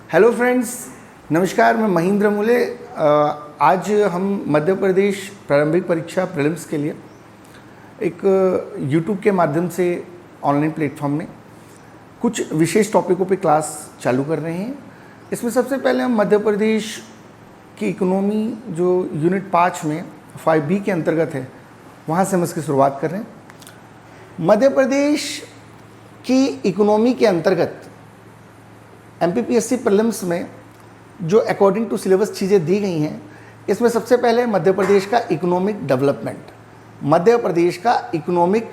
Hello friends, नमस्कार। मैं महेंद्र मूले। आज हम मध्य प्रदेश प्रारंभिक परीक्षा प्रीलिम्स के लिए एक यूट्यूब के माध्यम से ऑनलाइन प्लेटफॉर्म में कुछ विशेष टॉपिकों पे क्लास चालू कर रहे हैं। इसमें सबसे पहले हम मध्य प्रदेश की इकोनॉमी जो यूनिट 5 में 5B के अंतर्गत है, वहाँ से हम इसकी शुरुआत कर रहे हैं। मध्य प्रदेश की इकोनॉमी के अंतर्गत MPPSC प्रीलिम्स में जो अकॉर्डिंग टू सिलेबस चीज़ें दी गई हैं, इसमें सबसे पहले मध्य प्रदेश का इकोनॉमिक डेवलपमेंट। मध्य प्रदेश का इकोनॉमिक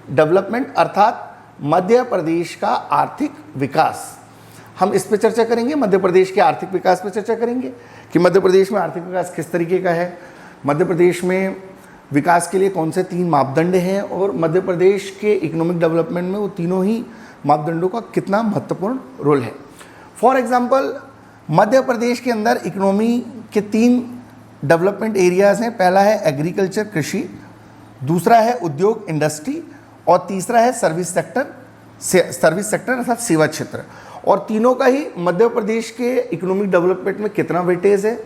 डेवलपमेंट अर्थात मध्य प्रदेश का आर्थिक विकास, हम इस पर चर्चा करेंगे। मध्य प्रदेश के आर्थिक विकास पर चर्चा करेंगे कि मध्य प्रदेश में आर्थिक विकास किस तरीके का है, मध्य प्रदेश में विकास के लिए कौन से 3 मापदंड हैं और मध्य प्रदेश के इकोनॉमिक डेवलपमेंट में वो तीनों ही मापदंडों का कितना महत्वपूर्ण रोल है। फॉर एग्जाम्पल, मध्य प्रदेश के अंदर इकोनॉमी के 3 डेवलपमेंट एरियाज़ हैं। पहला है एग्रीकल्चर कृषि, दूसरा है उद्योग इंडस्ट्री और तीसरा है सर्विस सेक्टर अर्थात सेवा क्षेत्र। और तीनों का ही मध्य प्रदेश के इकोनॉमिक डेवलपमेंट में कितना वेटेज है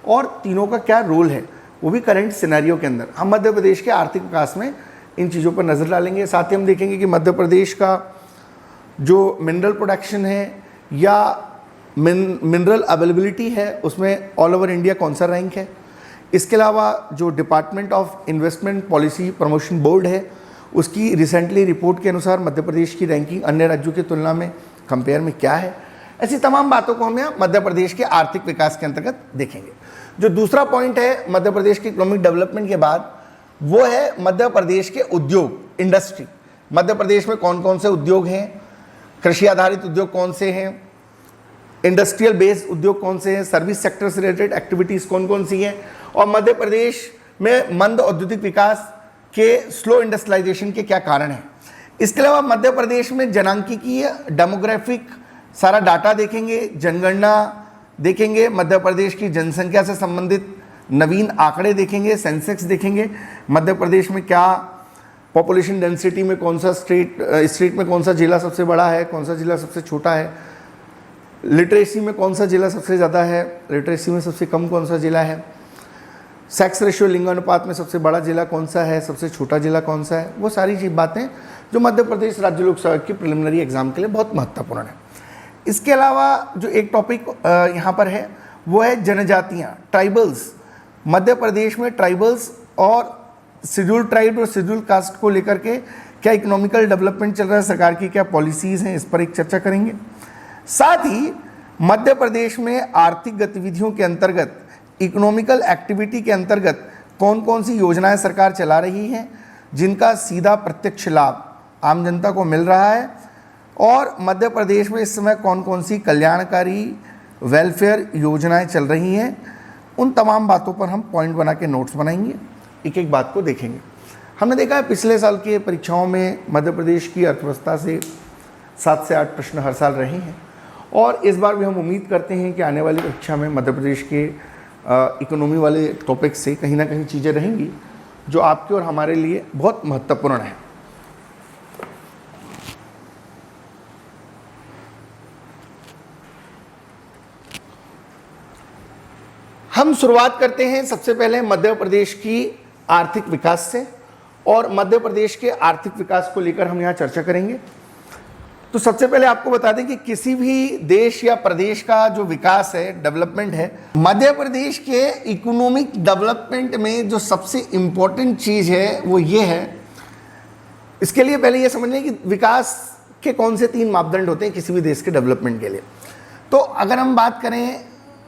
और तीनों का क्या रोल है, वो भी करंट सिनेरियो के अंदर हम मध्य प्रदेश के आर्थिक विकास में इन चीज़ों पर नज़र डालेंगे। साथ ही हम देखेंगे कि मध्य प्रदेश का जो मिनरल प्रोडक्शन है या मिनरल अवेलेबिलिटी है, उसमें ऑल ओवर इंडिया कौन सा रैंक है। इसके अलावा जो department of investment policy promotion board है, उसकी रिसेंटली रिपोर्ट के अनुसार मध्य प्रदेश की रैंकिंग अन्य राज्यों की तुलना में कंपेयर में क्या है। ऐसी तमाम बातों को हम यहाँ मध्य प्रदेश के आर्थिक विकास के अंतर्गत देखेंगे। जो दूसरा पॉइंट है मध्य प्रदेश के इकोनॉमिक डेवलपमेंट के बाद, वो है मध्य प्रदेश के उद्योग इंडस्ट्री। मध्य प्रदेश में कौन कौन से उद्योग हैं, कृषि आधारित उद्योग कौन से हैं, इंडस्ट्रियल बेस्ड उद्योग कौन से हैं, सर्विस सेक्टर से रिलेटेड एक्टिविटीज़ कौन कौन सी हैं, और मध्य प्रदेश में मंद औद्योगिक विकास के स्लो इंडस्ट्रियलाइजेशन के क्या कारण हैं। इसके अलावा मध्य प्रदेश में जनांकिकीय डेमोग्राफिक सारा डाटा देखेंगे, जनगणना देखेंगे, मध्य प्रदेश की जनसंख्या से संबंधित नवीन आंकड़े देखेंगे, सेंसेक्स देखेंगे, मध्य प्रदेश में क्या पॉपुलेशन डेंसिटी में कौन सा स्टेट में कौन सा जिला सबसे बड़ा है, कौन सा जिला सबसे छोटा है, लिटरेसी में कौन सा जिला सबसे ज़्यादा है, लिटरेसी में सबसे कम कौन सा जिला है, सेक्स रेशियो लिंगानुपात में सबसे बड़ा जिला कौन सा है, सबसे छोटा जिला कौन सा है। वो सारी चीज़ बातें जो मध्य प्रदेश राज्य लोक सेवा की प्रिलिमिनरी एग्जाम के लिए बहुत महत्वपूर्ण है। इसके अलावा जो एक टॉपिक यहाँ पर है वो है जनजातियाँ, ट्राइबल्स। मध्य प्रदेश में ट्राइबल्स और शेड्यूल ट्राइब और शेड्यूल कास्ट को लेकर के क्या इकोनॉमिकल डेवलपमेंट चल रहा है, सरकार की क्या पॉलिसीज़ हैं, इस पर एक चर्चा करेंगे। साथ ही मध्य प्रदेश में आर्थिक गतिविधियों के अंतर्गत, इकोनॉमिकल एक्टिविटी के अंतर्गत कौन कौन सी योजनाएं सरकार चला रही हैं जिनका सीधा प्रत्यक्ष लाभ आम जनता को मिल रहा है, और मध्य प्रदेश में इस समय कौन कौन सी कल्याणकारी वेलफेयर योजनाएं चल रही हैं। उन तमाम बातों पर हम पॉइंट बना के नोट्स बनाएंगे, एक एक बात को देखेंगे। हमने देखा है पिछले साल की परीक्षाओं में मध्य प्रदेश की अर्थव्यवस्था से 7 से 8 प्रश्न हर साल रहे हैं, और इस बार भी हम उम्मीद करते हैं कि आने वाली परीक्षा में मध्य प्रदेश के इकोनॉमी वाले टॉपिक से कहीं ना कहीं चीज़ें रहेंगी जो आपके और हमारे लिए बहुत महत्वपूर्ण है। हम शुरुआत करते हैं सबसे पहले मध्य प्रदेश की आर्थिक विकास से, और मध्य प्रदेश के आर्थिक विकास को लेकर हम यहाँ चर्चा करेंगे। तो सबसे पहले आपको बता दें कि किसी भी देश या प्रदेश का जो विकास है, डेवलपमेंट है, मध्य प्रदेश के इकोनॉमिक डेवलपमेंट में जो सबसे इम्पोर्टेंट चीज़ है वो ये है। इसके लिए पहले ये समझ लें कि विकास के कौन से 3 मापदंड होते हैं किसी भी देश के डेवलपमेंट के लिए। तो अगर हम बात करें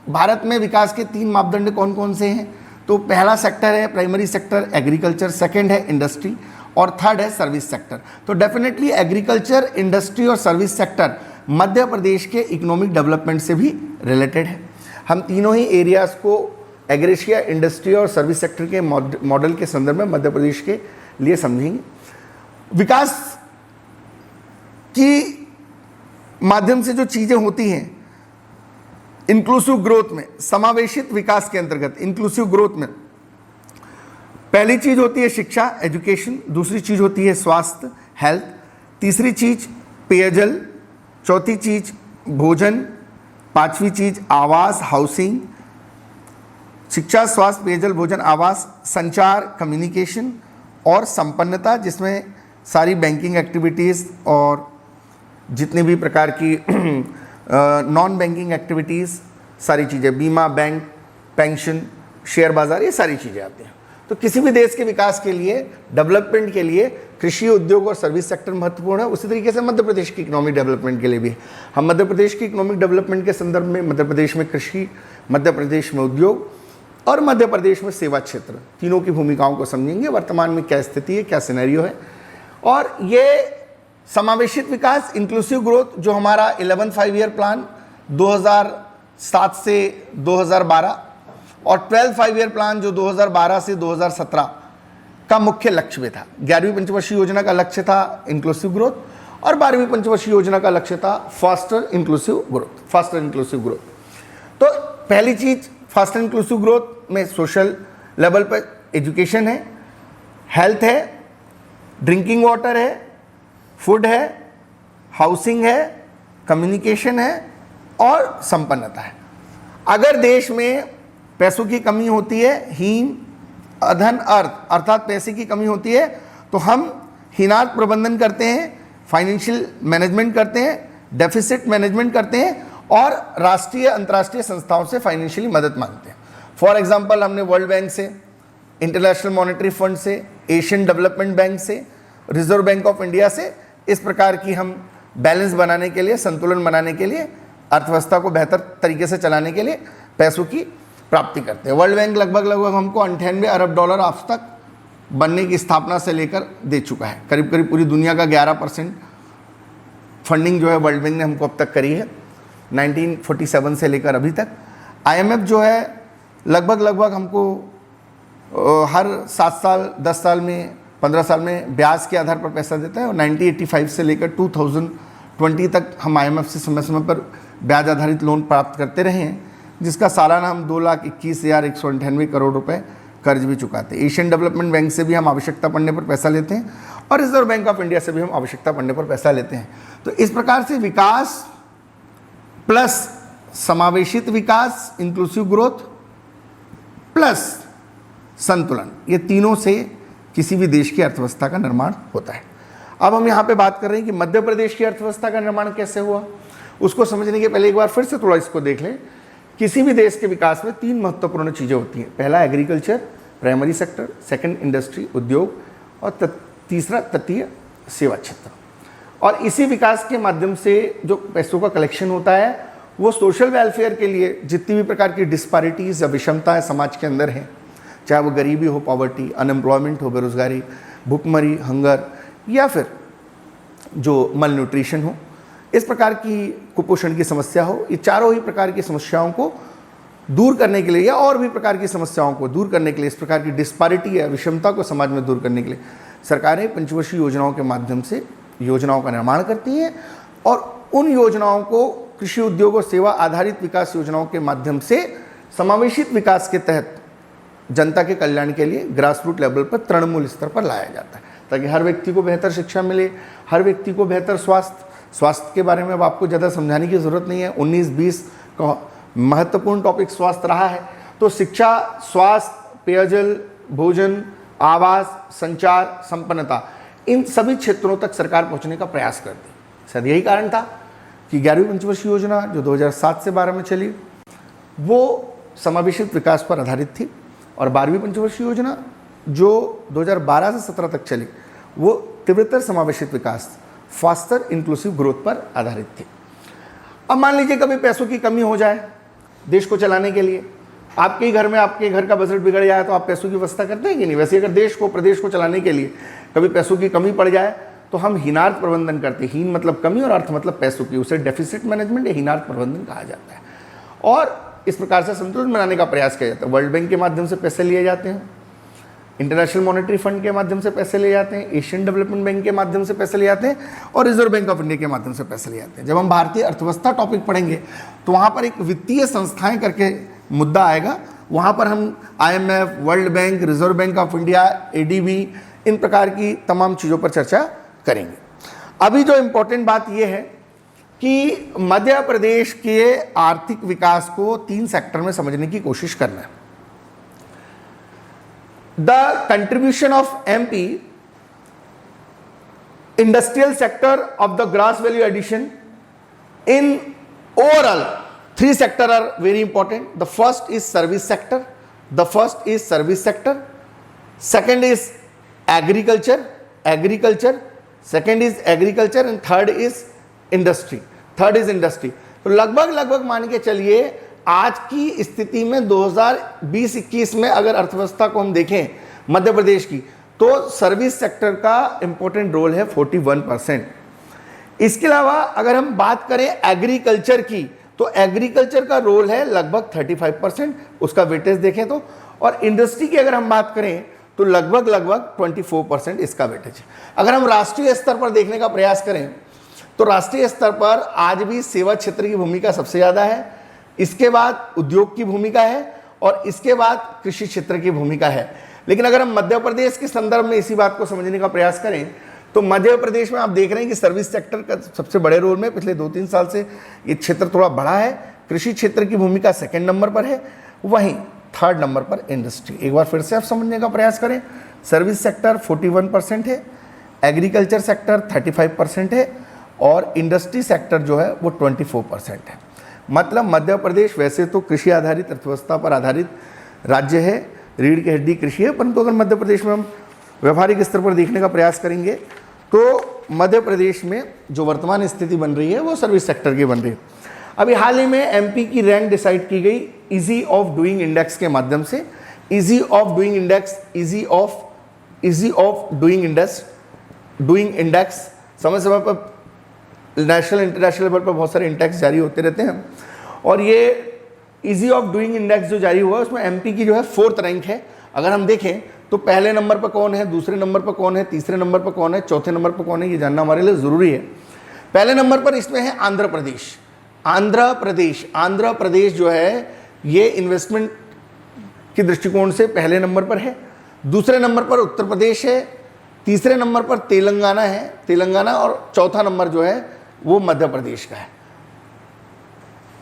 भारत में विकास के 3 मापदंड कौन कौन से हैं, तो पहला सेक्टर है प्राइमरी सेक्टर एग्रीकल्चर, सेकंड है इंडस्ट्री और थर्ड है सर्विस सेक्टर। तो डेफिनेटली एग्रीकल्चर, इंडस्ट्री और सर्विस सेक्टर मध्य प्रदेश के इकोनॉमिक डेवलपमेंट से भी रिलेटेड है। हम तीनों ही एरियाज़ को एग्रेशिया, इंडस्ट्री और सर्विस सेक्टर के मॉडल के संदर्भ में मध्य प्रदेश के लिए समझेंगे। विकास की माध्यम से जो चीज़ें होती हैं इंक्लूसिव ग्रोथ में, समावेशित विकास के अंतर्गत इंक्लूसिव ग्रोथ में पहली चीज होती है शिक्षा, एजुकेशन, दूसरी चीज होती है स्वास्थ्य, हेल्थ, तीसरी चीज पेयजल, चौथी चीज भोजन, पांचवी चीज आवास, हाउसिंग, शिक्षा, स्वास्थ्य, पेयजल, भोजन, आवास, संचार, कम्युनिकेशन और संपन्नता, जिसमें सारी बैंकिंग एक्टिविटीज़ और जितने भी प्रकार की नॉन बैंकिंग एक्टिविटीज़, सारी चीज़ें, बीमा, बैंक, पेंशन, शेयर बाज़ार, ये सारी चीज़ें आती हैं। तो किसी भी देश के विकास के लिए, डेवलपमेंट के लिए कृषि, उद्योग और सर्विस सेक्टर महत्वपूर्ण है। उसी तरीके से मध्य प्रदेश की इकोनॉमिक डेवलपमेंट के लिए भी हम मध्य प्रदेश की इकोनॉमिक डेवलपमेंट के संदर्भ में मध्य प्रदेश में कृषि, मध्य प्रदेश में उद्योग और मध्य प्रदेश में सेवा क्षेत्र, तीनों की भूमिकाओं को समझेंगे। वर्तमान में क्या स्थिति है, क्या सिनेरियो है, और ये समावेशित विकास, इंक्लूसिव ग्रोथ, जो हमारा 11 5 ईयर प्लान 2007 से 2012 और 12 5 ईयर प्लान जो 2012 से 2017 का मुख्य लक्ष्य भी था। 11वीं पंचवर्षीय योजना का लक्ष्य था इंक्लूसिव ग्रोथ और 12वीं पंचवर्षीय योजना का लक्ष्य था फास्टर इंक्लूसिव ग्रोथ। तो पहली चीज, फास्टर इंक्लूसिव ग्रोथ में सोशल लेवल पर एजुकेशन है, हेल्थ है, ड्रिंकिंग वाटर है, फूड है, हाउसिंग है, कम्युनिकेशन है और संपन्नता है। अगर देश में पैसों की कमी होती है, हीन, अधन, अर्थ अर्थात पैसे की कमी होती है, तो हम हीनार्थ प्रबंधन करते हैं, फाइनेंशियल मैनेजमेंट करते हैं, डेफिसिट मैनेजमेंट करते हैं और राष्ट्रीय अंतर्राष्ट्रीय संस्थाओं से फाइनेंशियली मदद मांगते हैं। फॉर एग्जांपल, हमने वर्ल्ड बैंक से, इंटरनेशनल मॉनेटरी फंड से, एशियन डेवलपमेंट बैंक से, रिजर्व बैंक ऑफ इंडिया से इस प्रकार की हम बैलेंस बनाने के लिए, संतुलन बनाने के लिए, अर्थव्यवस्था को बेहतर तरीके से चलाने के लिए पैसों की प्राप्ति करते हैं। वर्ल्ड बैंक लगभग हमको 98 अरब डॉलर आज तक बनने की स्थापना से लेकर दे चुका है। करीब करीब पूरी दुनिया का 11% फंडिंग जो है वर्ल्ड बैंक ने हमको अब तक करी है, 1947 से लेकर अभी तक। IMF जो है लगभग हमको हर 7 साल, 10 साल में, 15 साल में ब्याज के आधार पर पैसा देता है और 1985 से लेकर 2020 तक हम IMF से समय समय पर ब्याज आधारित लोन प्राप्त करते रहे हैं, जिसका सालाना हम 2,21,198 करोड़ रुपए कर्ज भी चुकाते हैं। एशियन डेवलपमेंट बैंक से भी हम आवश्यकता पड़ने पर पैसा लेते हैं और रिजर्व बैंक ऑफ इंडिया से भी हम आवश्यकता पड़ने पर पैसा लेते हैं। तो इस प्रकार से विकास प्लस समावेशित विकास, इंक्लूसिव ग्रोथ प्लस संतुलन, ये तीनों से किसी भी देश की अर्थव्यवस्था का निर्माण होता है। अब हम यहाँ पे बात कर रहे हैं कि मध्य प्रदेश की अर्थव्यवस्था का निर्माण कैसे हुआ। उसको समझने के पहले एक बार फिर से थोड़ा इसको देख लें। किसी भी देश के विकास में 3 महत्वपूर्ण चीज़ें होती हैं। पहला agriculture, primary sector, second industry, उद्योग और तीसरा तटीय सेवा क्षेत्र। और इसी विकास के माध्यम से जो पैसों का कलेक्शन होता है वो सोशल वेलफेयर के लिए जितनी भी प्रकार की डिस्पैरिटीज़ या विषमताएं समाज के अंदर हैं, चाहे वो गरीबी हो, पॉवर्टी, अनएम्प्लॉयमेंट हो, बेरोजगारी, भुखमरी, हंगर या फिर जो मल न्यूट्रिशन हो, इस प्रकार की कुपोषण की समस्या हो, ये चारों ही प्रकार की समस्याओं को दूर करने के लिए या और भी प्रकार की समस्याओं को दूर करने के लिए, इस प्रकार की डिस्पैरिटी या विषमता को समाज में दूर करने के लिए सरकारें पंचवर्षीय योजनाओं के माध्यम से योजनाओं का निर्माण करती हैं और उन योजनाओं को कृषि, उद्योग और सेवा आधारित विकास योजनाओं के माध्यम से समावेशित विकास के तहत जनता के कल्याण के लिए ग्रास रूट लेवल पर, तृणमूल स्तर पर लाया जाता है, ताकि हर व्यक्ति को बेहतर शिक्षा मिले, हर व्यक्ति को बेहतर स्वास्थ्य के बारे में अब आपको ज़्यादा समझाने की ज़रूरत नहीं है। 19-20 का महत्वपूर्ण टॉपिक स्वास्थ्य रहा है। तो शिक्षा, स्वास्थ्य, पेयजल, भोजन, आवास, संचार, संपन्नता, इन सभी क्षेत्रों तक सरकार पहुंचने का प्रयास करती है। शायद यही कारण था कि 11वीं पंचवर्षीय योजना जो 2007 से 12 में चली वो समावेशित विकास पर आधारित थी और 12वीं पंचवर्षीय योजना जो 2012 से 17 तक चली वो तीव्रतर समावेशित विकास, फास्टर इंक्लूसिव ग्रोथ पर आधारित थी। अब मान लीजिए कभी पैसों की कमी हो जाए देश को चलाने के लिए, आपके ही घर में आपके घर का बजट बिगड़ जाए तो आप पैसों की व्यवस्था करते हैं कि नहीं। वैसे अगर देश को, प्रदेश को चलाने के लिए कभी पैसों की कमी पड़ जाए तो हम हीनार्थ प्रबंधन करते हैं। हीन मतलब कमी और अर्थ मतलब पैसों की, उसे डेफिसिट मैनेजमेंट या हीनार्थ प्रबंधन कहा जाता है। और इस प्रकार से संतुलन बनाने का प्रयास किया जाता है। वर्ल्ड बैंक के माध्यम से पैसे लिए जाते हैं, इंटरनेशनल मॉनेटरी फंड के माध्यम से पैसे लिए जाते हैं, एशियन डेवलपमेंट बैंक के माध्यम से पैसे लिए जाते हैं और रिजर्व बैंक ऑफ इंडिया के माध्यम से पैसे लिए जाते हैं। जब हम भारतीय अर्थव्यवस्था टॉपिक पढ़ेंगे तो वहाँ पर एक वित्तीय संस्थाएं करके मुद्दा आएगा। वहाँ पर हम IMF, world bank, reserve bank of India, ADB, इन प्रकार की तमाम चीज़ों पर चर्चा करेंगे। अभी जो इम्पोर्टेंट बात यह है कि मध्य प्रदेश के आर्थिक विकास को 3 सेक्टर में समझने की कोशिश करना है। The contribution of MP industrial sector of the gross value addition in overall 3 sectors are very important. The first is service sector. Second is agriculture. Second is agriculture and third is industry. तो लगभग मान के चलिए आज की स्थिति में 2020-21 में अगर अर्थव्यवस्था को हम देखें मध्य प्रदेश की, तो सर्विस सेक्टर का इंपॉर्टेंट रोल है 41%। इसके अलावा अगर हम बात करें एग्रीकल्चर की, तो एग्रीकल्चर का रोल है लगभग 35%, उसका वेटेज देखें तो। और इंडस्ट्री की अगर हम बात करें तो लगभग 24% इसका वेटेज है। अगर हम राष्ट्रीय स्तर पर देखने का प्रयास करें तो राष्ट्रीय स्तर पर आज भी सेवा क्षेत्र की भूमिका सबसे ज़्यादा है, इसके बाद उद्योग की भूमिका है और इसके बाद कृषि क्षेत्र की भूमिका है। लेकिन अगर हम मध्य प्रदेश के संदर्भ में इसी बात को समझने का प्रयास करें तो मध्य प्रदेश में आप देख रहे हैं कि सर्विस सेक्टर का सबसे बड़े रोल में पिछले 2-3 साल से ये क्षेत्र थोड़ा बढ़ा है। कृषि क्षेत्र की भूमिका 2nd नंबर पर है, वहीं 3rd नंबर पर इंडस्ट्री। एक बार फिर से आप समझने का प्रयास करें, सर्विस सेक्टर 41% है, एग्रीकल्चर सेक्टर 35% है और इंडस्ट्री सेक्टर जो है वो 24% है। मतलब मध्य प्रदेश वैसे तो कृषि आधारित अर्थव्यवस्था पर आधारित राज्य है, रीढ़ की हड्डी कृषि है, परंतु अगर मध्य प्रदेश में हम व्यावहारिक स्तर पर देखने का प्रयास करेंगे तो मध्य प्रदेश में जो वर्तमान स्थिति बन रही है वो सर्विस सेक्टर की बन रही है। अभी हाल ही में एमपी की रैंक डिसाइड की गई इजी ऑफ डूइंग इंडेक्स के माध्यम से। इजी ऑफ डूइंग इंडेक्स समय समय पर नेशनल इंटरनेशनल लेवल पर बहुत सारे इंडेक्स जारी होते रहते हैं और ये इजी ऑफ डूइंग इंडेक्स जो जारी हुआ है उसमें एमपी की जो है 4th रैंक है। अगर हम देखें तो पहले नंबर पर कौन है, दूसरे नंबर पर कौन है, तीसरे नंबर पर कौन है, चौथे नंबर पर कौन है, ये जानना हमारे लिए ज़रूरी है। पहले नंबर पर इसमें है आंध्र प्रदेश जो है ये इन्वेस्टमेंट के दृष्टिकोण से पहले नंबर पर है। दूसरे नंबर पर उत्तर प्रदेश है, तीसरे नंबर पर तेलंगाना और चौथा नंबर जो है वो मध्य प्रदेश का है।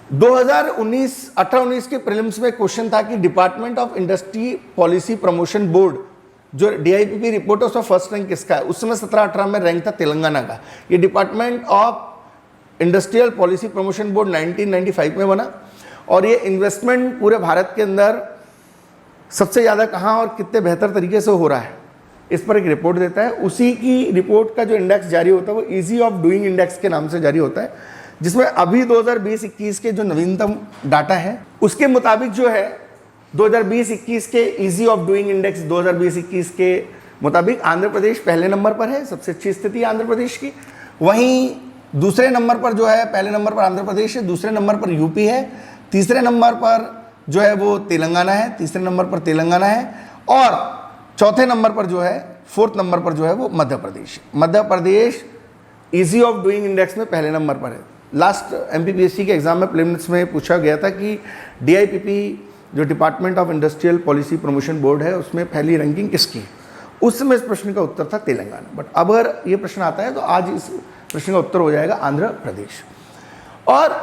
2018-19 के प्रीलिम्स में क्वेश्चन था कि department of industry policy promotion board जो DIPP रिपोर्ट है उसमें फर्स्ट रैंक किसका है। उस समय 17-18 में रैंक था तेलंगाना का। ये department of industrial policy promotion board 1995 में बना और ये इन्वेस्टमेंट पूरे भारत के अंदर सबसे ज़्यादा कहाँ और कितने बेहतर तरीके से हो रहा है इस पर एक रिपोर्ट देता है। उसी की रिपोर्ट का जो इंडेक्स जारी होता है वो इजी ऑफ डूइंग इंडेक्स के नाम से जारी होता है, जिसमें अभी 2020-21 के जो नवीनतम डाटा है उसके मुताबिक जो है 2020-21 के इजी ऑफ डूइंग इंडेक्स 2020-21 के मुताबिक आंध्र प्रदेश पहले नंबर पर है, सबसे अच्छी स्थिति है आंध्र प्रदेश की। वहीं दूसरे नंबर पर जो है, पहले नंबर पर आंध्र प्रदेश है, दूसरे नंबर पर यूपी है, तीसरे नंबर पर जो है वो तेलंगाना है, और चौथे नंबर पर जो है 4th नंबर पर जो है वो Madhya Pradesh easy of doing index में पहले नंबर पर है। लास्ट MPPSC के एग्जाम में प्रीलिम्स में पूछा गया था कि DIPP जो department of industrial policy promotion board है उसमें पहली रैंकिंग किसकी है। उस समय इस प्रश्न का उत्तर था तेलंगाना, बट अब अगर ये प्रश्न आता है तो आज इस प्रश्न का उत्तर हो जाएगा आंध्र प्रदेश। और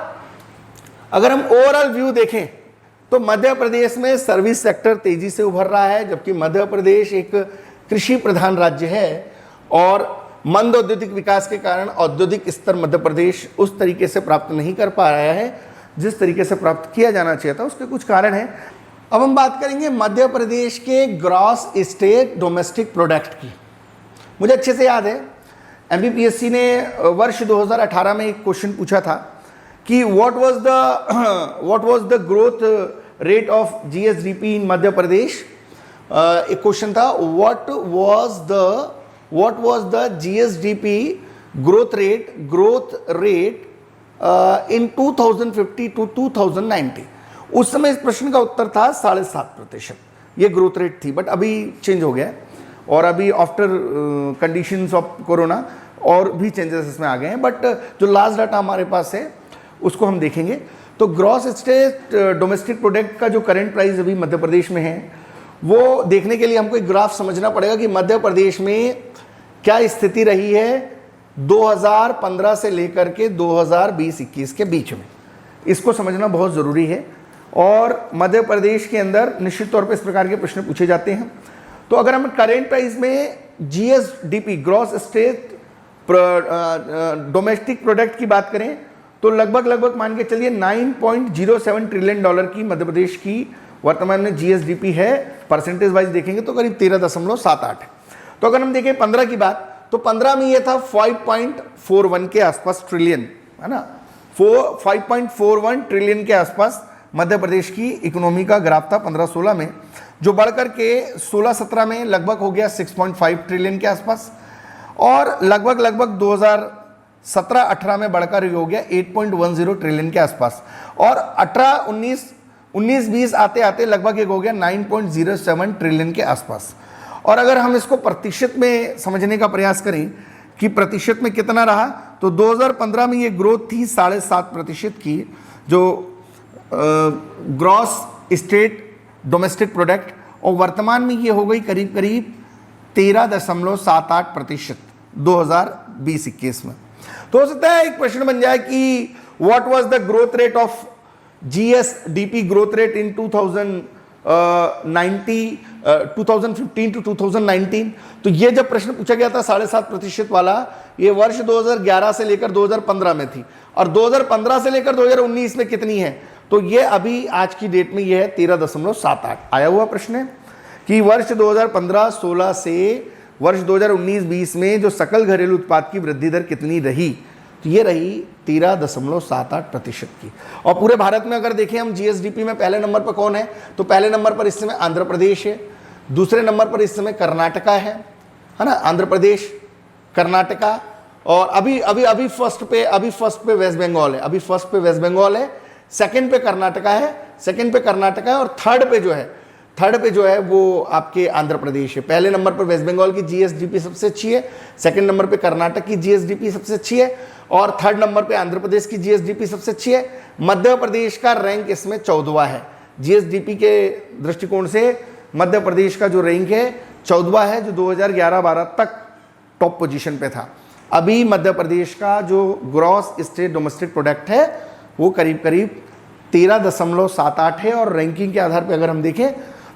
अगर हम ओवरऑल व्यू देखें तो मध्य प्रदेश में सर्विस सेक्टर तेजी से उभर रहा है, जबकि मध्य प्रदेश एक कृषि प्रधान राज्य है और मंद औद्योगिक विकास के कारण औद्योगिक स्तर मध्य प्रदेश उस तरीके से प्राप्त नहीं कर पा रहा है जिस तरीके से प्राप्त किया जाना चाहिए था। उसके कुछ कारण हैं। अब हम बात करेंगे मध्य प्रदेश के ग्रॉस स्टेट डोमेस्टिक प्रोडक्ट की। मुझे अच्छे से याद है MPPSC ने वर्ष 2018 में एक क्वेश्चन पूछा था कि what was the growth rate of GSDP in Madhya Pradesh. एक क्वेश्चन था what was the GSDP growth rate in 2050 to 2090। उस समय इस प्रश्न का उत्तर था 7.5%। ये ग्रोथ रेट थी, बट अभी चेंज हो गया और अभी आफ्टर कंडीशंस ऑफ कोरोना और भी चेंजेस इसमें आ गए हैं। बट जो लास्ट डाटा हमारे पास है उसको हम देखेंगे तो ग्रॉस स्टेट डोमेस्टिक प्रोडक्ट का जो करंट प्राइस अभी मध्य प्रदेश में है वो देखने के लिए हमको एक ग्राफ समझना पड़ेगा कि मध्य प्रदेश में क्या स्थिति रही है 2015 से लेकर के 2020-21 के बीच में। इसको समझना बहुत ज़रूरी है। और मध्य प्रदेश के अंदर निश्चित तौर पे इस प्रकार के प्रश्न पूछे जाते हैं। तो अगर हम करेंट प्राइस में GSDP, gross state domestic product की बात करें तो लगभग मान के चलिए 9.07 ट्रिलियन डॉलर की मध्य प्रदेश की वर्तमान में जीएसडीपी है। परसेंटेज वाइज देखेंगे तो करीब 13.78 है। तो अगर हम देखें 15 की बात, तो 15 में ये था 5.41 के आसपास ट्रिलियन, है ना। 5.41 ट्रिलियन के आसपास मध्य प्रदेश की इकोनॉमी का ग्राफ था 15-16 में, जो बढ़कर के 16-17 में लगभग हो गया 6.5 ट्रिलियन के आसपास, और लगभग 2017-18 में बढ़कर हो गया 8.10 ट्रिलियन के आसपास, और 19-20 आते आते लगभग एक हो गया 9.07 ट्रिलियन के आसपास। और अगर हम इसको प्रतिशत में समझने का प्रयास करें कि प्रतिशत में कितना रहा, तो 2015 में ये ग्रोथ थी 7.5% की, जो ग्रॉस स्टेट डोमेस्टिक प्रोडक्ट, और वर्तमान में ये हो गई करीब 13.78% 2020-21 में। तो हो सकता है एक प्रश्न बन जाए कि what was the growth rate of GSDP growth rate in 2015 to 2019। तो ये जब प्रश्न पूछा गया था 7.5% वाला, ये वर्ष 2011 से लेकर 2015 में थी, और 2015 से लेकर 2019 में कितनी है, तो ये अभी आज की डेट में ये है 13.78। आया हुआ प्रश्न है कि वर्ष 2015-16 से वर्ष 2019-20 में जो सकल घरेलू उत्पाद की वृद्धि दर कितनी रही, तो ये रही 13.78% की। और पूरे भारत में अगर देखें हम जीएसडीपी में पहले नंबर पर कौन है, तो पहले नंबर पर इस समय आंध्र प्रदेश है, दूसरे नंबर पर इस समय कर्नाटका है ना। आंध्र प्रदेश, कर्नाटका, और अभी फर्स्ट पे वेस्ट बंगाल है, सेकंड पे कर्नाटका है, और थर्ड पे जो है वो आपके आंध्र प्रदेश है। पहले नंबर पर वेस्ट बंगाल की जीएसडीपी सबसे अच्छी है, सेकंड नंबर पे कर्नाटक की जीएसडीपी सबसे अच्छी है, और थर्ड नंबर पे आंध्र प्रदेश की जीएसडीपी सबसे अच्छी है। मध्य प्रदेश का रैंक इसमें 14वां है। जीएसडीपी के दृष्टिकोण से मध्य प्रदेश का जो रैंक है 14वां है, जो 2011-12 तक टॉप पोजीशन पे था। अभी मध्य प्रदेश का जो ग्रॉस स्टेट डोमेस्टिक प्रोडक्ट है वो करीब 13.78 है, और रैंकिंग के आधार पर अगर हम देखें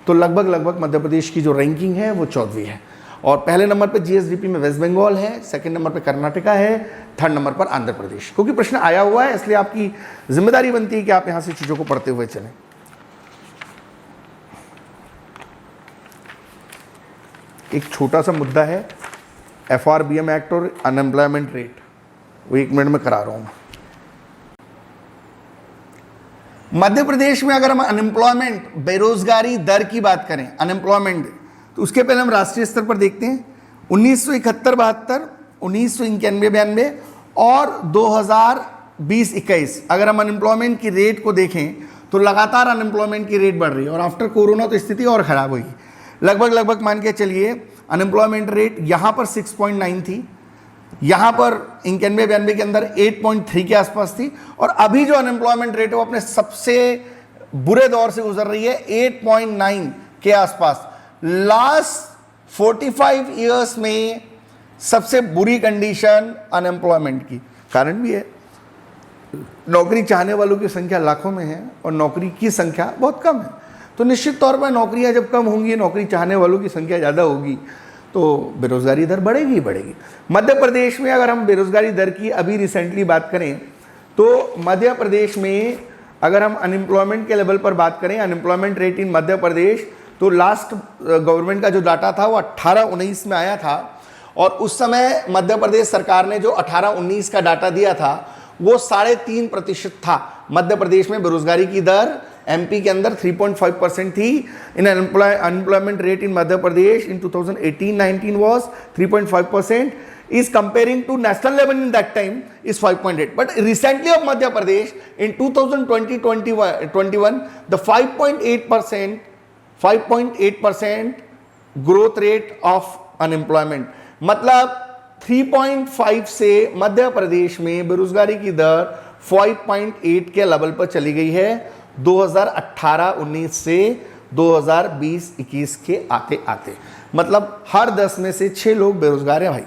तो लगभग मध्य प्रदेश की जो रैंकिंग है वो 14वीं है। और पहले नंबर पे जीएसडीपी में वेस्ट बंगाल है, सेकंड नंबर पे कर्नाटका है, थर्ड नंबर पर आंध्र प्रदेश। क्योंकि प्रश्न आया हुआ है इसलिए आपकी जिम्मेदारी बनती है कि आप यहां से चीजों को पढ़ते हुए चलें। एक छोटा सा मुद्दा है एफआरबीएम एक्ट और अनएम्प्लॉयमेंट रेट, वो 1 मिनट में करा रहा हूं। मध्य प्रदेश में अगर हम अनएम्प्लॉयमेंट, बेरोजगारी दर की बात करें, अनएम्प्लॉयमेंट, तो उसके पहले हम राष्ट्रीय स्तर पर देखते हैं 1971-72, 1991-92 और 2020-21। अगर हम अनएम्प्लॉयमेंट की रेट को देखें तो लगातार अनएम्प्लॉयमेंट की रेट बढ़ रही है, और आफ्टर कोरोना तो स्थिति और खराब हुई। लगभग मान के चलिए अनएम्प्लॉयमेंट रेट यहाँ पर 6.9 थी, यहाँ पर 91-92 के अंदर 8.3 के आसपास थी, और अभी जो अनएम्प्लॉयमेंट रेट है वो अपने सबसे बुरे दौर से गुजर रही है 8.9 के आसपास। लास्ट 45 ईयर्स में सबसे बुरी कंडीशन अनएम्प्लॉयमेंट की। कारण भी है, नौकरी चाहने वालों की संख्या लाखों में है और नौकरी की संख्या बहुत कम है। तो निश्चित तौर पर नौकरियां जब कम होंगी, नौकरी चाहने वालों की संख्या ज़्यादा होगी, तो बेरोजगारी दर बढ़ेगी ही बढ़ेगी। मध्य प्रदेश में अगर हम बेरोजगारी दर की अभी रिसेंटली बात करें तो मध्य प्रदेश में अगर हम अनएम्प्लॉयमेंट के लेवल पर बात करें, अनएम्प्लॉयमेंट रेट इन मध्य प्रदेश, तो लास्ट गवर्नमेंट का जो डाटा था वो 18-19 में आया था, और उस समय मध्य प्रदेश सरकार ने जो 18-19 का डाटा दिया था वो 3.5% था। मध्य प्रदेश में बेरोजगारी की दर एमपी के अंदर 3.5% थी। In unemployment rate in Madhya Pradesh in 2018-19 was 3.5%, is comparing to national level in that time is 5.8. But recently of Madhya Pradesh in 2020-21 the 5.8% growth rate of unemployment, मतलब 3.5 से मध्य प्रदेश में बेरोजगारी की दर 5.8 के लेवल पर चली गई है 2018-19 से 2020-21 के आते आते। मतलब हर 10 में से 6 लोग बेरोजगार हैं भाई,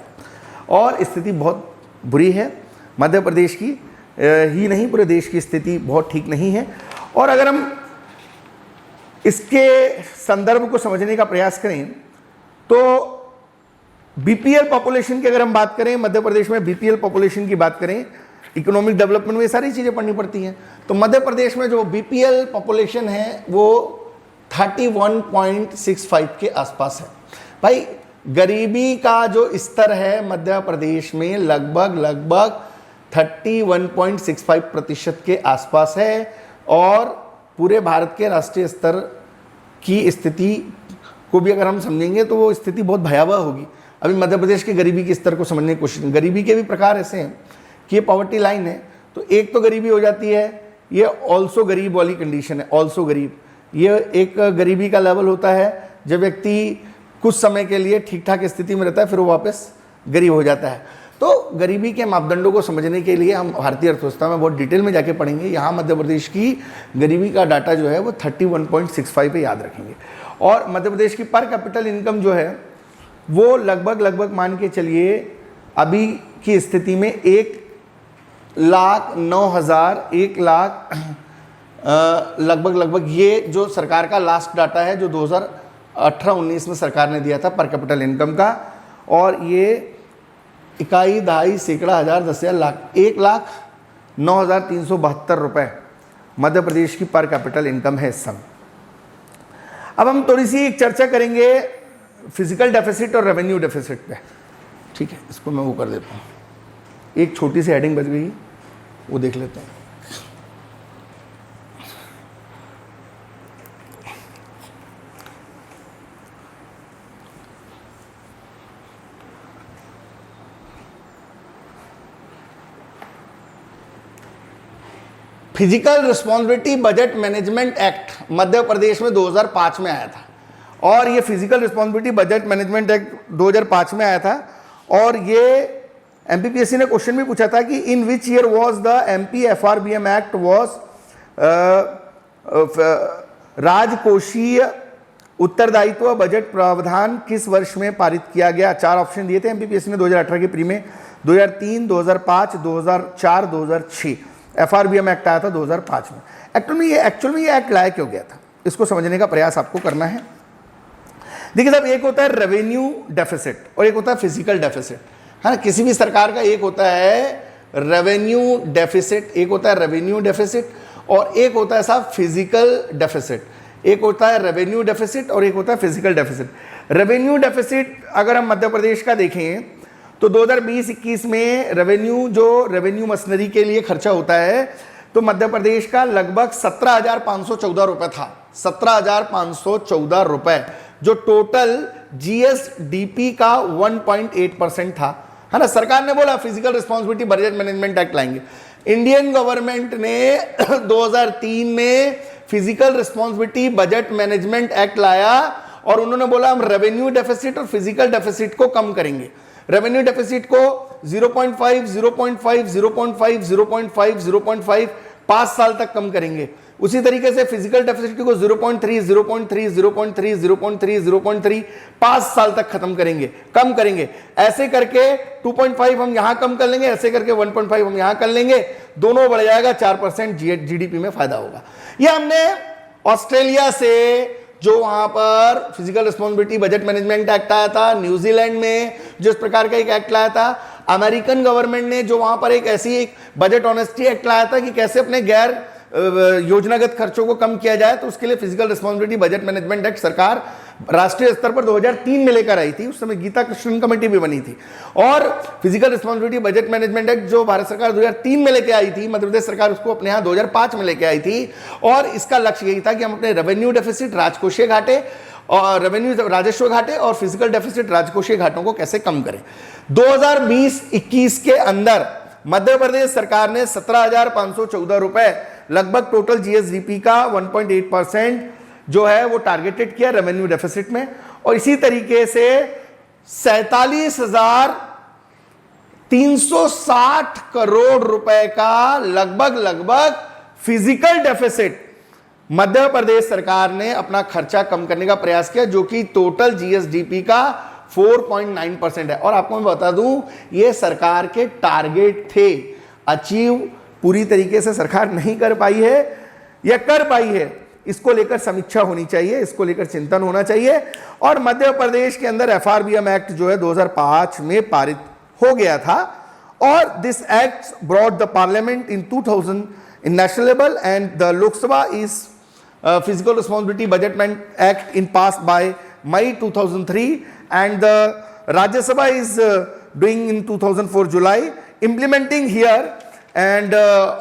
और स्थिति बहुत बुरी है। मध्य प्रदेश की ही नहीं, पूरे देश की स्थिति बहुत ठीक नहीं है। और अगर हम इसके संदर्भ को समझने का प्रयास करें तो बीपीएल पॉपुलेशन की अगर हम बात करें, मध्य प्रदेश में बीपीएल पॉपुलेशन की बात करें, इकोनॉमिक डेवलपमेंट में ये सारी चीज़ें पढ़नी पड़ती हैं। तो मध्य प्रदेश में जो बीपीएल पॉपुलेशन है वो 31.65 के आसपास है। भाई गरीबी का जो स्तर है मध्य प्रदेश में लगभग 31.65% के आसपास है, और पूरे भारत के राष्ट्रीय स्तर की स्थिति को भी अगर हम समझेंगे तो वो स्थिति बहुत भयावह होगी। अभी मध्य प्रदेश के गरीबी के स्तर को समझने की कोशिश, गरीबी के भी प्रकार ऐसे हैं कि ये पॉवर्टी लाइन है, तो एक तो गरीबी हो जाती है, ये ऑल्सो गरीब वाली कंडीशन है। ऑल्सो गरीब, ये एक गरीबी का लेवल होता है जब व्यक्ति कुछ समय के लिए ठीक ठाक स्थिति में रहता है, फिर वो वापस गरीब हो जाता है। तो गरीबी के मापदंडों को समझने के लिए हम भारतीय अर्थव्यवस्था में बहुत डिटेल में जाके पढ़ेंगे। यहाँ मध्य प्रदेश की गरीबी का डाटा जो है वो 31.65 पे याद रखेंगे। और मध्य प्रदेश की पर कैपिटल इनकम जो है वो लगभग मान के चलिए अभी की स्थिति में 1,09,000 लगभग ये जो सरकार का लास्ट डाटा है जो 2018-19 में सरकार ने दिया था पर कैपिटल इनकम का, और ये इकाई, दहाई, सैकड़ा, हजार, 10,000, लाख, 1,09,372 रुपये मध्य प्रदेश की पर कैपिटल इनकम है इस समय। अब हम थोड़ी सी एक चर्चा करेंगे फिजिकल डेफिसिट और रेवेन्यू डेफिसिट पे। ठीक है, इसको मैं वो कर देता हूँ, एक छोटी सी हेडिंग बच गई, वो देख लेते हैं। Physical responsibility budget management act Madhya Pradesh में 2005 में आया था, और ये physical responsibility budget management act 2005 में आया था। और ये एमपीपीएससी ने क्वेश्चन भी पूछा था कि in which year was the MP FRBM act was राजकोषीय उत्तरदायित्व बजट प्रावधान किस वर्ष में पारित किया गया। 4 ऑप्शन दिए थे एमपीपीएससी ने 2018 के प्री में, 2003, 2005, 2004, 2006। एफआरबीएम एक्ट आया था 2005 में। एक्चुअल में ये एक्ट लाया क्यों गया था, इसको समझने का प्रयास आपको करना है। देखिए साहब, एक होता है रेवेन्यू डेफिसिट और एक होता है फिजिकल डेफिसिट, है ना। किसी भी सरकार का एक होता है रेवेन्यू डेफिसिट, एक होता है रेवेन्यू डेफिसिट, और एक होता है साहब फिजिकल डेफिसिट। एक होता है रेवेन्यू डेफिसिट और एक होता है फिजिकल डेफिसिट। रेवेन्यू डेफिसिट अगर हम मध्य प्रदेश का देखें तो 2020-21 में रेवेन्यू मशीनरी के लिए खर्चा होता है तो मध्य प्रदेश का लगभग 17,514 रुपए था। 17,514 रुपए, जो टोटल जीएसडीपी का 1.8% था, है ना। सरकार ने बोला physical responsibility budget management act लाएंगे। इंडियन गवर्नमेंट ने 2003 में physical responsibility budget management act लाया और उन्होंने बोला हम रेवेन्यू डेफिसिट और फिजिकल डेफिसिट को कम करेंगे। रेवेन्यू डेफिसिट को 0.5, 0.5, 0.5, 0.5, 0.5 5 साल तक कम करेंगे। उसी तरीके से फिजिकल डेफिसिट को 0.3, 0.3, 0.3, 0.3, 0.3 5 साल तक खत्म करेंगे, कम करेंगे। ऐसे करके 2.5 हम यहां कम कर लेंगे, ऐसे करके 1.5 हम यहां कर लेंगे, दोनों बढ़ जाएगा, 4% जीडीपी में फायदा होगा। यह हमने ऑस्ट्रेलिया से जो वहां पर physical responsibility budget management act आया था, न्यूजीलैंड में जिस प्रकार का एक एक्ट लाया था, अमेरिकन गवर्नमेंट ने जो वहां पर एक बजट ऑनेस्टी एक्ट लाया था कि कैसे अपने गैर योजनागत खर्चों को कम किया जाए, तो उसके लिए physical responsibility budget management act सरकार राष्ट्रीय स्तर पर 2003 में लेकर आई थी। उस समय गीता कृष्णन कमेटी भी बनी थी। और physical responsibility budget management act जो भारत सरकार 2003 में लेकर आई थी, मध्य प्रदेश सरकार उसको अपने यहाँ 2005 में लेकर आई थी। और इसका लक्ष्य यही था कि हम अपने रेवेन्यू डेफिसिट, राजकोषीय घाटे और रेवेन्यू राजस्व घाटे और फिजिकल डेफिसिट राजकोषीय घाटों को कैसे कम करें। 2020-21 के अंदर मध्य प्रदेश सरकार ने 17,514 रुपए, लगभग टोटल जीएसडीपी का 1.8% जो है वो टारगेटेड किया रेवेन्यू डेफिसिट में। और इसी तरीके से 47,360 करोड़ रुपए का लगभग फिजिकल डेफिसिट मध्य प्रदेश सरकार ने अपना खर्चा कम करने का प्रयास किया, जो कि टोटल जीएसडीपी का 4.9% है। और आपको मैं बता दूं, ये सरकार के टारगेट थे, अचीव पूरी तरीके से सरकार नहीं कर पाई है या कर पाई है, इसको लेकर समीक्षा होनी चाहिए, इसको लेकर चिंतन होना चाहिए। और मध्य प्रदेश के अंदर एफआरबीएम एक्ट जो है 2005 में पारित हो गया था, और this act brought the parliament in 2000 in national level, and the Lok Sabha is physical responsibility budget management act in pass by May 2003, and the Rajya Sabha is doing in 2004 July, implementing here, and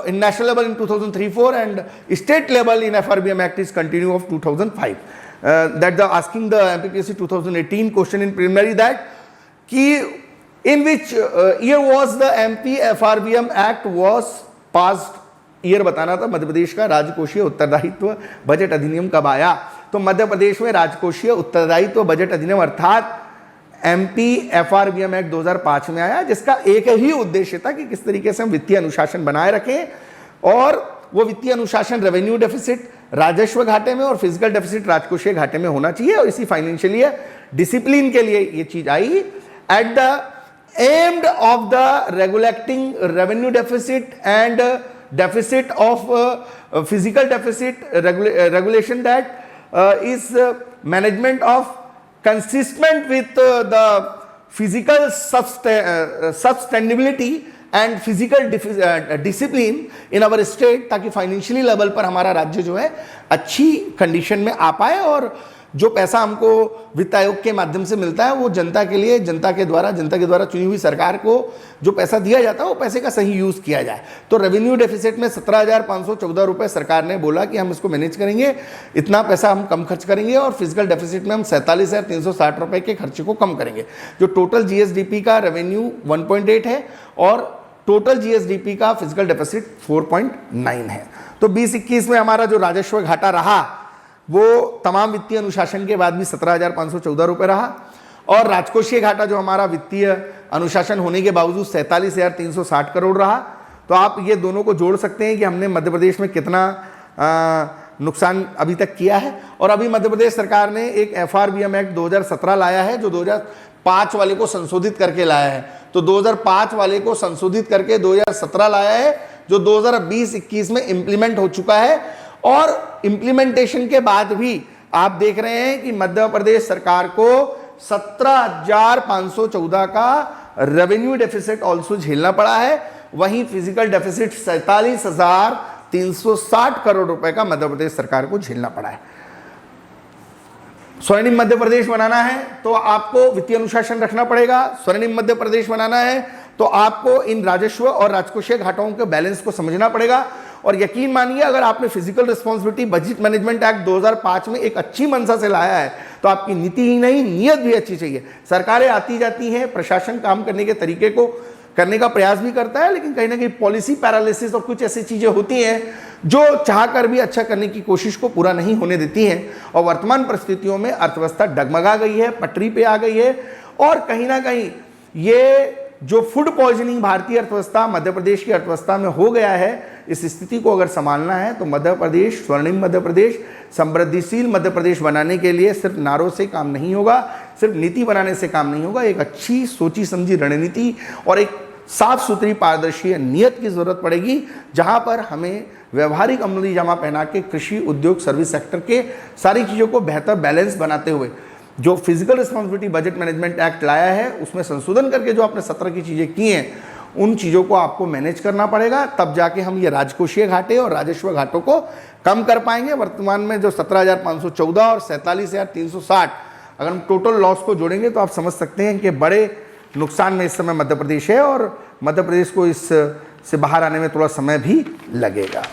in national level in 2003-4, and state level in FRBM Act is continue of 2005. That the asking the MPPSC 2018 question in preliminary, that ki in which year was the MP FRBM Act was passed, year बताना था। मध्य प्रदेश का राजकोषीय उत्तरदायित्व budget अधिनियम कब आया, तो मध्य प्रदेश में राजकोषीय उत्तरदायित्व बजट अधिनियम अर्थात एमपी एफआरबीएम एक्ट 2005 में आया, जिसका एक ही उद्देश्य था कि किस तरीके से हम वित्तीय अनुशासन बनाए रखें, और वो वित्तीय अनुशासन रेवेन्यू डेफिसिट राजस्व घाटे में और फिजिकल डेफिसिट राजकोषीय घाटे में होना चाहिए। और इसी फाइनेंशियली डिसिप्लिन के लिए ये चीज आई, at the aimed of the regulating revenue deficit and deficit of physical deficit regulation, that is management of consistent with the physical sustainability and physical discipline in our state, ताकि financially level पर हमारा राज्य जो है अच्छी condition में आ पाए, और जो पैसा हमको वित्त आयोग के माध्यम से मिलता है वो जनता के लिए, जनता के द्वारा चुनी हुई सरकार को जो पैसा दिया जाता है वो पैसे का सही यूज किया जाए। तो रेवेन्यू डेफिसिट में 17,514 रुपए सरकार ने बोला कि हम इसको मैनेज करेंगे, इतना पैसा हम कम खर्च करेंगे, और फिजिकल डेफिसिट में हम 47,360 रुपए के खर्चे को कम करेंगे। जो टोटल जीएसडीपी का रेवेन्यू 1.8 है और टोटल जीएसडीपी का फिजिकल डेफिसिट 4.9 है। तो 2021 में हमारा जो राजस्व घाटा रहा वो तमाम वित्तीय अनुशासन के बाद भी 17,514 रुपए रहा, और राजकोषीय घाटा जो हमारा वित्तीय अनुशासन होने के बावजूद 47,360 करोड़ रहा। तो आप ये दोनों को जोड़ सकते हैं कि हमने मध्य प्रदेश में कितना नुकसान अभी तक किया है। और अभी मध्य प्रदेश सरकार ने एक एफआरबीएम एक्ट 2017 लाया है, जो 2005 वाले को संशोधित करके लाया है। तो 2005 वाले को संशोधित करके 2017 लाया है, जो 2020-21 में इंप्लीमेंट हो चुका है। और इंप्लीमेंटेशन के बाद भी आप देख रहे हैं कि मध्य प्रदेश सरकार को 17,514 का रेवेन्यू डेफिसिट ऑल्सो झेलना पड़ा है। वहीं फिजिकल डेफिसिट 47,360 करोड़ रुपए का मध्य प्रदेश सरकार को झेलना पड़ा है। स्वर्णिम मध्य प्रदेश बनाना है तो आपको वित्तीय अनुशासन रखना पड़ेगा। स्वर्णिम मध्य प्रदेश बनाना है तो आपको इन राजस्व और राजकोषीय घाटों के बैलेंस को समझना पड़ेगा। और यकीन मानिए, अगर आपने physical responsibility budget management act 2005 में एक अच्छी मंशा से लाया है तो आपकी नीति ही नहीं, नियत भी अच्छी चाहिए। सरकारें आती जाती हैं, प्रशासन काम करने के तरीके को करने का प्रयास भी करता है, लेकिन कहीं ना कहीं पॉलिसी पैरालिसिस और कुछ ऐसी चीजें होती हैं जो चाहकर भी अच्छा करने की कोशिश को पूरा नहीं होने देती हैं। और वर्तमान परिस्थितियों में अर्थव्यवस्था डगमगा गई है, पटरी पे आ गई है, और कहीं ना कहीं ये जो फूड पॉइजनिंग भारतीय अर्थव्यवस्था मध्य प्रदेश की अर्थव्यवस्था में हो गया है, इस स्थिति को अगर संभालना है तो मध्य प्रदेश, स्वर्णिम मध्य प्रदेश, समृद्धिशील मध्य प्रदेश बनाने के लिए सिर्फ नारों से काम नहीं होगा, सिर्फ नीति बनाने से काम नहीं होगा। एक अच्छी सोची समझी रणनीति और एक साफ सुथरी पारदर्शी नियत की जरूरत पड़ेगी, जहां पर हमें व्यवहारिक अमली जामा पहना के कृषि, उद्योग, सर्विस सेक्टर के सारी चीज़ों को बेहतर बैलेंस बनाते हुए जो physical responsibility budget management act लाया है उसमें संशोधन करके जो आपने 17 की चीज़ें की हैं, उन चीज़ों को आपको मैनेज करना पड़ेगा। तब जाके हम ये राजकोषीय घाटे और राजस्व घाटों को कम कर पाएंगे। वर्तमान में जो 17,514 और 47,360 अगर हम टोटल लॉस को जोड़ेंगे तो आप समझ सकते हैं कि बड़े नुकसान में इस समय मध्य प्रदेश है, और मध्य प्रदेश को इस से बाहर आने में थोड़ा समय भी लगेगा।